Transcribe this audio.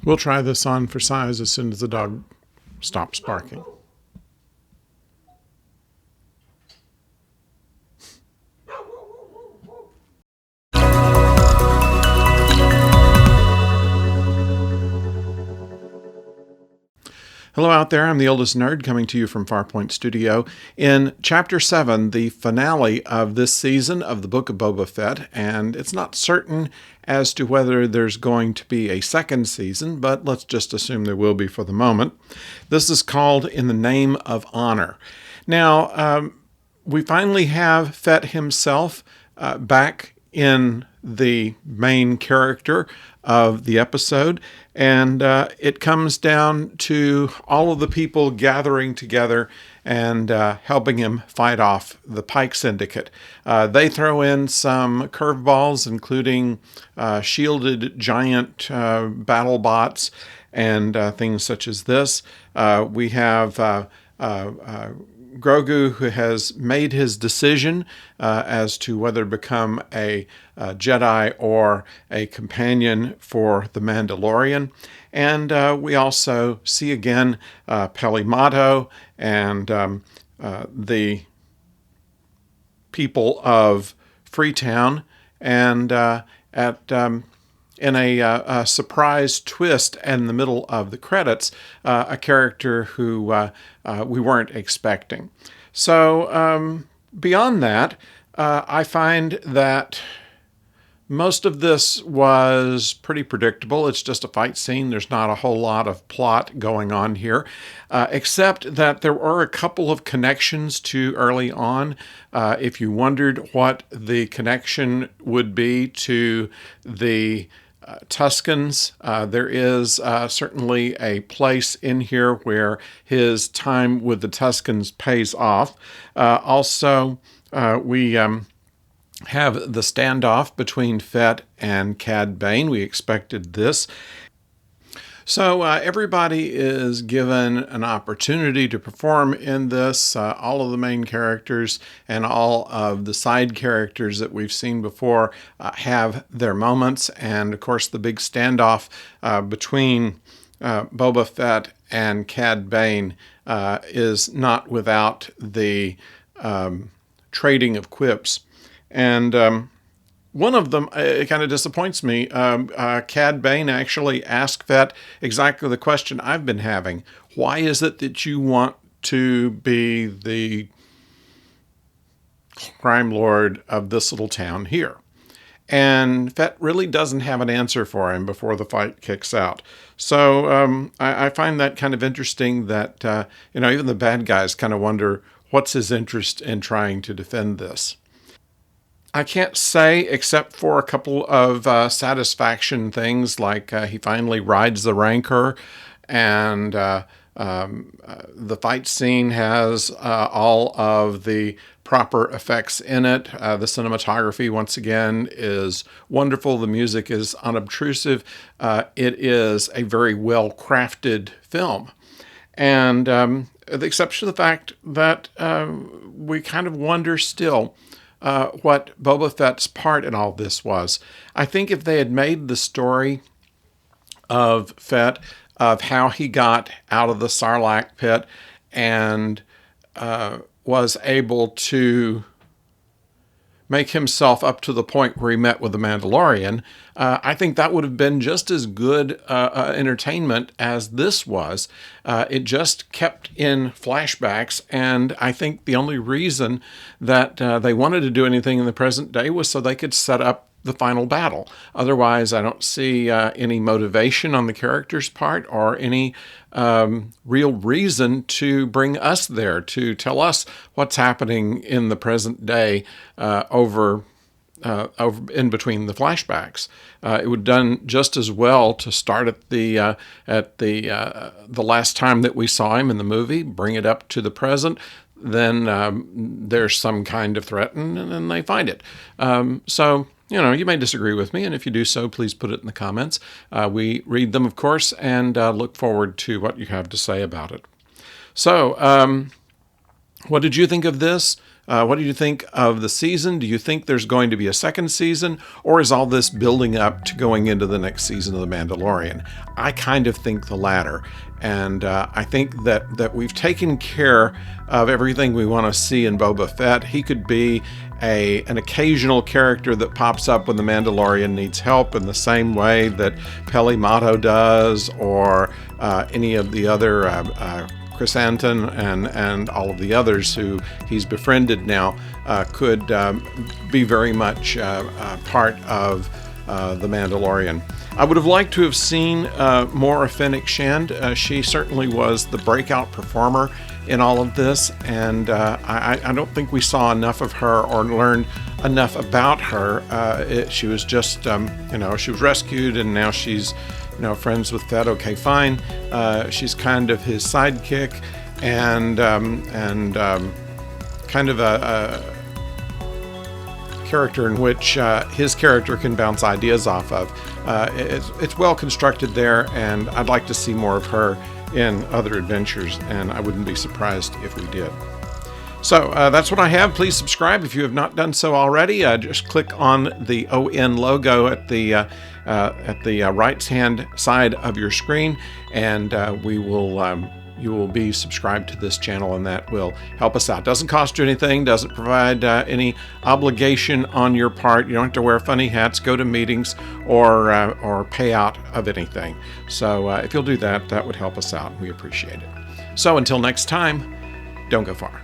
We'll try this on for size as soon as the dog stops barking. Hello out there, I'm the oldest nerd coming to you from Farpoint Studio. In Chapter 7, the finale of this season of the Book of Boba Fett, and it's not certain as to whether there's going to be a second season, but let's just assume there will be for the moment. This is called In the Name of Honor. Now, we finally have Fett himself back in the main character of the episode, and it comes down to all of the people gathering together and helping him fight off the Pike Syndicate. They throw in some curveballs, including shielded giant battle bots and things such as this. We have Grogu, who has made his decision as to whether to become a Jedi or a companion for the Mandalorian. And we also see again Pelimato and the people of Freetown, and in a surprise twist in the middle of the credits, a character who we weren't expecting. So beyond that, I find that most of this was pretty predictable. It's just a fight scene. There's not a whole lot of plot going on here, except that there were a couple of connections to early on. If you wondered what the connection would be to the Tuscans, there is certainly a place in here where his time with the Tuscans pays off. Also, we have the standoff between Fett and Cad Bane. We expected this. So everybody is given an opportunity to perform in this. All of the main characters and all of the side characters that we've seen before have their moments. And of course, the big standoff between Boba Fett and Cad Bane is not without the trading of quips. And one of them, it kind of disappoints me. Cad Bane actually asked Fett exactly the question I've been having. Why is it that you want to be the crime lord of this little town here? And Fett really doesn't have an answer for him before the fight kicks out. So I find that kind of interesting that, even the bad guys kind of wonder what's his interest in trying to defend this. I can't say, except for a couple of satisfaction things, like he finally rides the Rancor, and the fight scene has all of the proper effects in it. The cinematography, once again, is wonderful. The music is unobtrusive. It is a very well-crafted film. And the exception of the fact that we kind of wonder still what Boba Fett's part in all this was. I think if they had made the story of Fett, of how he got out of the Sarlacc pit and was able to make himself up to the point where he met with the Mandalorian, I think that would have been just as good entertainment as this was. It just kept in flashbacks, and I think the only reason that they wanted to do anything in the present day was so they could set up the final battle. Otherwise, I don't see any motivation on the character's part or any real reason to bring us there, to tell us what's happening in the present day over in between the flashbacks. It would have done just as well to start at the last time that we saw him in the movie, bring it up to the present. Then there's some kind of threat, and then they find it. So you may disagree with me, and if you do so, please put it in the comments. We read them, of course, and look forward to what you have to say about it. So, What did you think of this? What do you think of the season? Do you think there's going to be a second season, or is all this building up to going into the next season of The Mandalorian? I kind of think the latter, and I think that we've taken care of everything we want to see in Boba Fett. He could be an occasional character that pops up when the Mandalorian needs help, in the same way that Peli Motto does, or any of the other Chris Anton and all of the others who he's befriended now could be very much part of The Mandalorian. I would have liked to have seen more of Fennec Shand. She certainly was the breakout performer in all of this, and I don't think we saw enough of her or learned enough about her. She was just, she was rescued, and now she's friends with Fett. Okay, fine. She's kind of his sidekick, and kind of a character in which his character can bounce ideas off of. It's well constructed there, and I'd like to see more of her in other adventures, and I wouldn't be surprised if we did. So that's what I have. Please subscribe if you have not done so already. Just click on the ON logo at the right-hand side of your screen, and you will be subscribed to this channel, and that will help us out. Doesn't cost you anything, doesn't provide any obligation on your part. You don't have to wear funny hats, go to meetings, or pay out of anything. So if you'll do that, that would help us out. We appreciate it. So until next time, don't go far.